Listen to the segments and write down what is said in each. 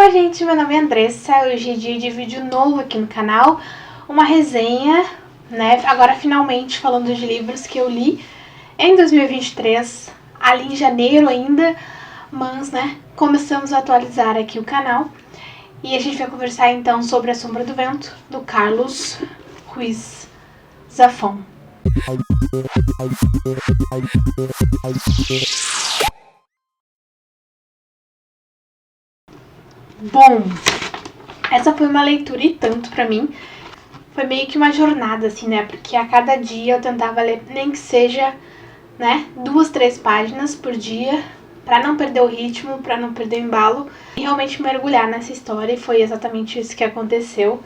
Oi gente, meu nome é Andressa, hoje é dia de vídeo novo aqui no canal, uma resenha, né, agora finalmente falando de livros que eu li em 2023, ali em janeiro ainda, mas, né, começamos a atualizar aqui o canal e a gente vai conversar então sobre A Sombra do Vento, do Carlos Ruiz Zafón. Bom, essa foi uma leitura e tanto pra mim. Foi meio que uma jornada, assim, né? Porque a cada dia eu tentava ler, nem que seja, né, 2, 3 páginas por dia, pra não perder o ritmo, pra não perder o embalo e realmente mergulhar nessa história. E foi exatamente isso que aconteceu.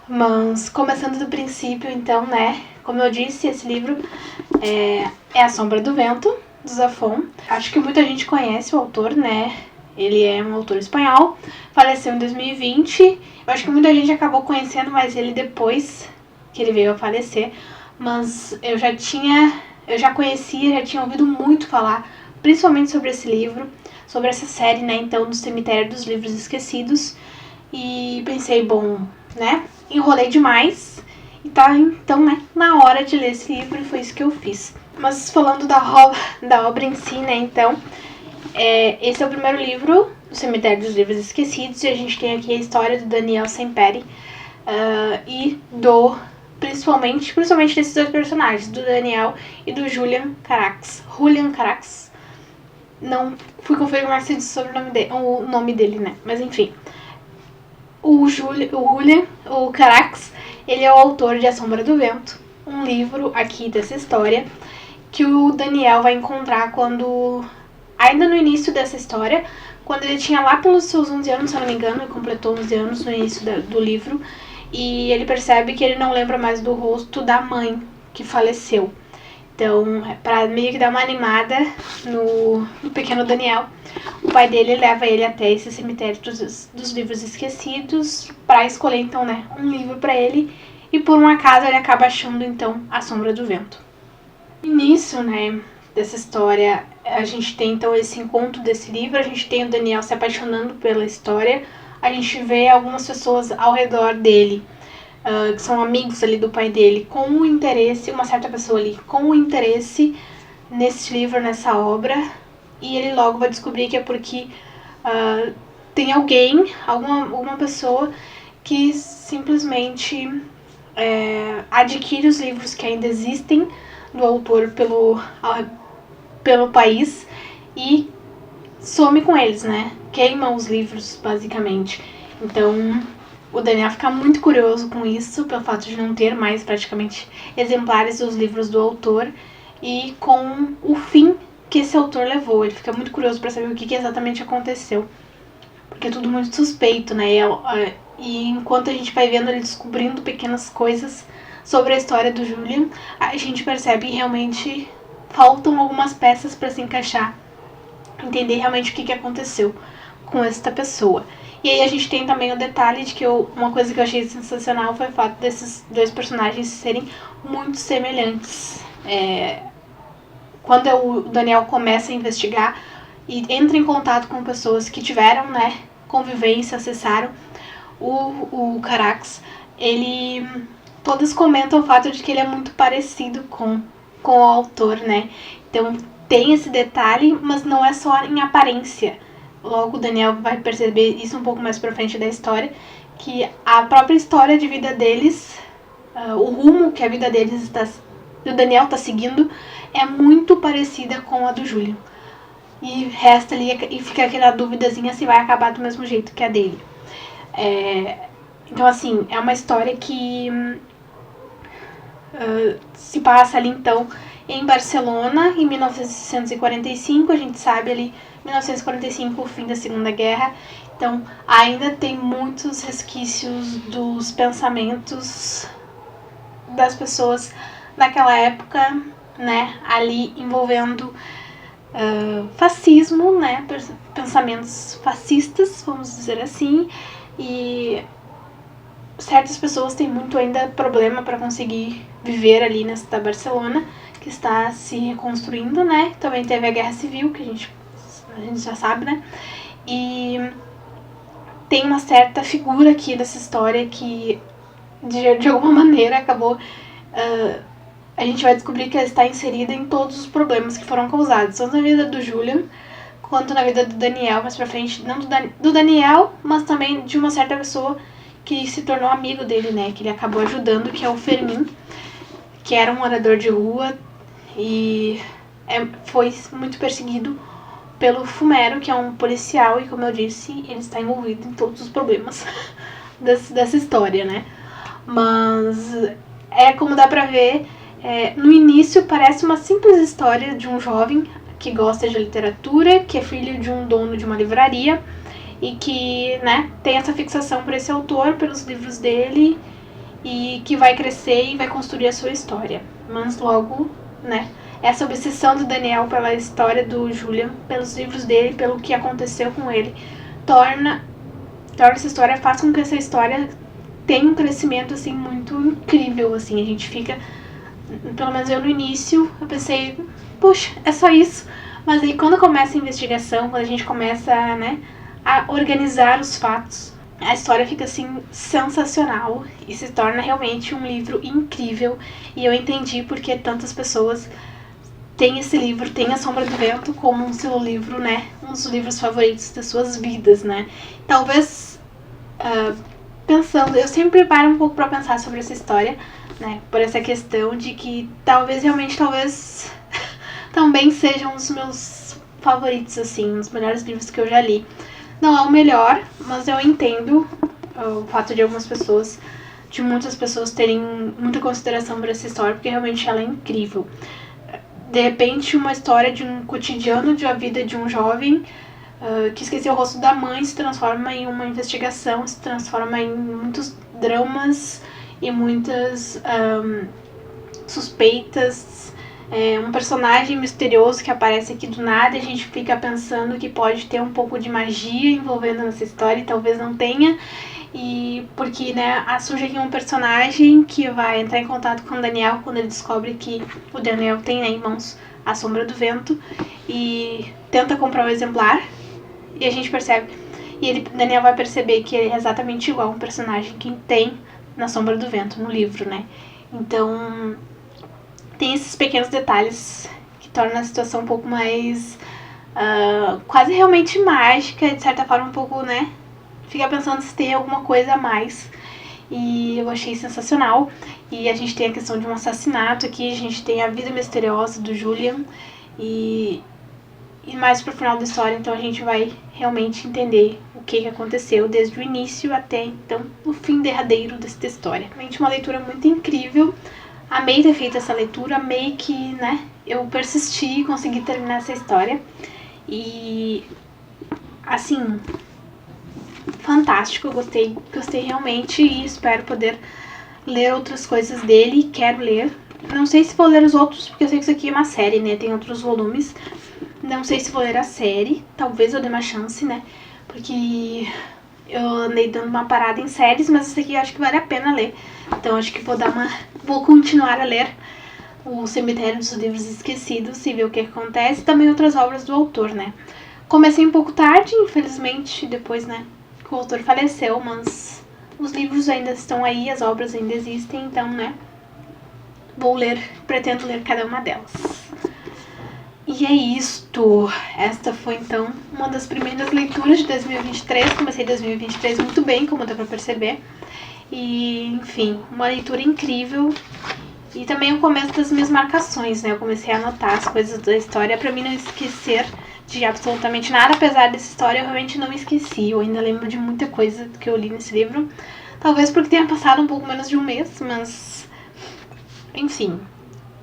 Mas começando do princípio, então, né, como eu disse, esse livro é A Sombra do Vento, do Zafón. Acho que muita gente conhece o autor, né? Ele é um autor espanhol, faleceu em 2020. Eu acho que muita gente acabou conhecendo mais ele depois que ele veio a falecer. Mas eu já conhecia, já tinha ouvido muito falar, principalmente sobre esse livro, sobre essa série, né, então, do Cemitério dos Livros Esquecidos. E pensei, bom, né, enrolei demais e tá, então, né, na hora de ler esse livro, e foi isso que eu fiz. Mas falando da obra em si, né, então, esse é o primeiro livro do Cemitério dos Livros Esquecidos, e a gente tem aqui a história do Daniel Semperi e principalmente desses dois personagens, do Daniel e do Julian Carax. Não fui confirmar se disse o nome dele, né, mas enfim. O Julian, o Carax, ele é o autor de A Sombra do Vento, um livro aqui dessa história que o Daniel vai encontrar quando, ainda no início dessa história, quando ele tinha lá pelos seus 11 anos, se eu não me engano, ele completou 11 anos no início do livro, e ele percebe que ele não lembra mais do rosto da mãe que faleceu. Então, para meio que dar uma animada no pequeno Daniel, o pai dele leva ele até esse cemitério dos livros esquecidos para escolher, então, né, um livro para ele, e por um acaso ele acaba achando, então, A Sombra do Vento. No início, né, dessa história, a gente tem, então, esse encontro desse livro, a gente tem o Daniel se apaixonando pela história, a gente vê algumas pessoas ao redor dele, que são amigos ali do pai dele, com um interesse, uma certa pessoa ali, com um interesse nesse livro, nessa obra, e ele logo vai descobrir que é porque tem alguma pessoa que simplesmente adquire os livros que ainda existem do autor pelo país e some com eles, né? Queima os livros, basicamente. Então, o Daniel fica muito curioso com isso, pelo fato de não ter mais praticamente exemplares dos livros do autor e com o fim que esse autor levou. Ele fica muito curioso para saber o que exatamente aconteceu, porque é tudo muito suspeito, né? E enquanto a gente vai vendo ele descobrindo pequenas coisas sobre a história do Julian, a gente percebe que realmente faltam algumas peças para se encaixar, entender realmente o que aconteceu com esta pessoa. E aí a gente tem também o detalhe de que uma coisa que eu achei sensacional foi o fato desses dois personagens serem muito semelhantes. Quando o Daniel começa a investigar e entra em contato com pessoas que tiveram, né, convivência, acessaram o Carax, todos comentam o fato de que ele é muito parecido com o autor, né? Então tem esse detalhe, mas não é só em aparência. Logo o Daniel vai perceber isso um pouco mais pra frente da história, que a própria história de vida deles, o rumo que a vida deles o Daniel tá seguindo, é muito parecida com a do Julian. E resta ali e fica aquela duvidazinha se vai acabar do mesmo jeito que a dele. Então, assim, é uma história que se passa ali, então, em Barcelona, em 1945, a gente sabe ali, 1945, o fim da Segunda Guerra. Então, ainda tem muitos resquícios dos pensamentos das pessoas naquela época, né, ali envolvendo fascismo, né, pensamentos fascistas, vamos dizer assim, e certas pessoas têm muito ainda problema para conseguir viver ali nesta Barcelona, que está se reconstruindo, né, também teve a Guerra Civil, que a gente já sabe, né, e tem uma certa figura aqui nessa história que de alguma maneira acabou... a gente vai descobrir que ela está inserida em todos os problemas que foram causados, tanto na vida do Julian quanto na vida do Daniel, mais pra frente, não do Daniel, mas também de uma certa pessoa que se tornou amigo dele, né, que ele acabou ajudando, que é o Fermin, que era um morador de rua e foi muito perseguido pelo Fumero, que é um policial, e como eu disse, ele está envolvido em todos os problemas dessa história, né. Mas como dá pra ver, no início parece uma simples história de um jovem que gosta de literatura, que é filho de um dono de uma livraria e que, né, tem essa fixação por esse autor, pelos livros dele, e que vai crescer e vai construir a sua história. Mas logo, né, essa obsessão do Daniel pela história do Julian, pelos livros dele, pelo que aconteceu com ele, torna essa história, faz com que essa história tenha um crescimento, assim, muito incrível, assim. A gente fica, pelo menos eu no início, eu pensei, puxa, é só isso. Mas aí quando começa a investigação, quando a gente começa, né, a organizar os fatos, a história fica, assim, sensacional e se torna realmente um livro incrível. E eu entendi porque tantas pessoas têm esse livro, têm A Sombra do Vento como um seu livro, né, um dos livros favoritos das suas vidas, né. Talvez, pensando, eu sempre paro um pouco pra pensar sobre essa história, né, por essa questão de que talvez também seja um dos meus favoritos, assim, um dos melhores livros que eu já li. Não é o melhor, mas eu entendo o fato de muitas pessoas terem muita consideração por essa história, porque realmente ela é incrível. De repente, uma história de um cotidiano de uma vida de um jovem que esqueceu o rosto da mãe se transforma em uma investigação, se transforma em muitos dramas e muitas suspeitas. Um personagem misterioso que aparece aqui do nada e a gente fica pensando que pode ter um pouco de magia envolvendo nessa história e talvez não tenha. E porque, né, surge aqui um personagem que vai entrar em contato com o Daniel quando ele descobre que o Daniel tem, né, em mãos A Sombra do Vento e tenta comprar o exemplar. E a gente percebe, Daniel vai perceber que ele é exatamente igual a um personagem que tem Na Sombra do Vento, no livro, né. Então, tem esses pequenos detalhes que tornam a situação um pouco mais quase realmente mágica, de certa forma um pouco, né, fica pensando se tem alguma coisa a mais. E eu achei sensacional. E a gente tem a questão de um assassinato aqui, a gente tem a vida misteriosa do Julian e mais pro final da história, então a gente vai realmente entender o que aconteceu desde o início até então o fim derradeiro dessa história. Realmente uma leitura muito incrível. Amei ter feito essa leitura, amei que, né, eu persisti e consegui terminar essa história. E, assim, fantástico, eu gostei realmente e espero poder ler outras coisas dele, quero ler. Não sei se vou ler os outros, porque eu sei que isso aqui é uma série, né, tem outros volumes. Não sei se vou ler a série, talvez eu dê uma chance, né, porque eu andei dando uma parada em séries, mas esse aqui eu acho que vale a pena ler. Então acho que vou continuar a ler O Cemitério dos Livros Esquecidos e ver o que acontece, também outras obras do autor, né. Comecei um pouco tarde, infelizmente, depois, né, que o autor faleceu, mas os livros ainda estão aí, as obras ainda existem, então, né, pretendo ler cada uma delas. E é isto. Esta foi, então, uma das primeiras leituras de 2023. Comecei 2023 muito bem, como dá pra perceber. E, enfim, uma leitura incrível. E também o começo das minhas marcações, né? Eu comecei a anotar as coisas da história pra mim não esquecer de absolutamente nada. Apesar dessa história, eu realmente não esqueci. Eu ainda lembro de muita coisa que eu li nesse livro. Talvez porque tenha passado um pouco menos de um mês, mas... enfim...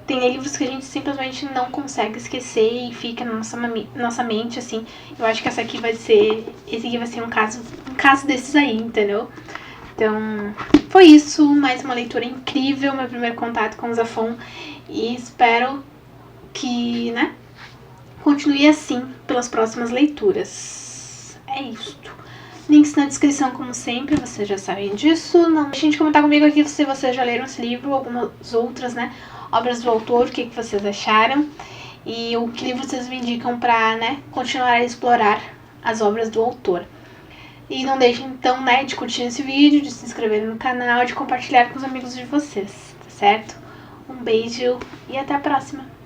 tem livros que a gente simplesmente não consegue esquecer e fica na nossa mente, assim. Eu acho que esse aqui vai ser um caso desses aí, entendeu? Então, foi isso. Mais uma leitura incrível, meu primeiro contato com o Zafón. E espero que, né, continue assim pelas próximas leituras. É isto. Links na descrição, como sempre, vocês já sabem disso. Não deixem de comentar comigo aqui se vocês já leram esse livro, algumas outras, né, obras do autor, o que vocês acharam e que livro vocês me indicam pra, né, continuar a explorar as obras do autor. E não deixem, então, né, de curtir esse vídeo, de se inscrever no canal, de compartilhar com os amigos de vocês, tá certo? Um beijo e até a próxima!